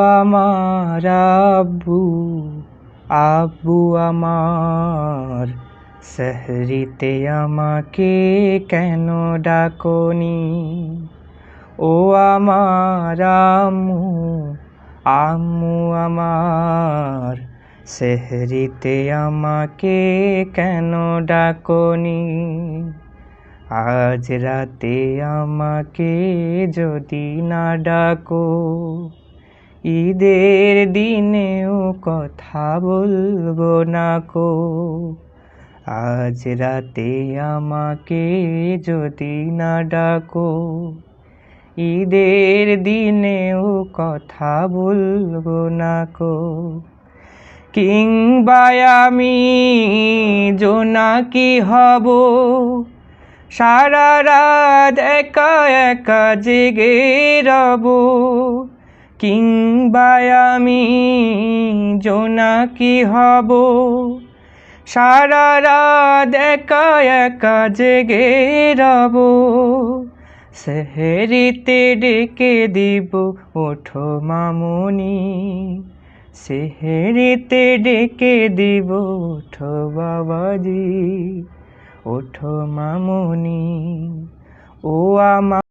আমার আব্বু, আব্বু আমার, সেহরিতে আমাকে কেন ডাকনি? ও আমার আম্মু, আম্মু আমার, সেহরিতে আমাকে কেন ডাকনি? আজ রাতে আমাকে যদি না ডাকো, ঈদের দিনেও কথা বলবো না কো। আজ রাতে আমাকে যদি না ডাকো, ঈদের দিনেও কথা বলবো না কো। কিংবা আমি জোনাকি হব, সারা রাত একা একা জেগে রব। কিংবা আমি জোনাকি হব, সারা রাত একা একা জেগে রব। সেহরিতে ডেকে দিব, ওঠো মামুনি। সেহরিতে ডেকে দিব, ওঠো বাবাজি, ওঠো মামুনি। ও আমার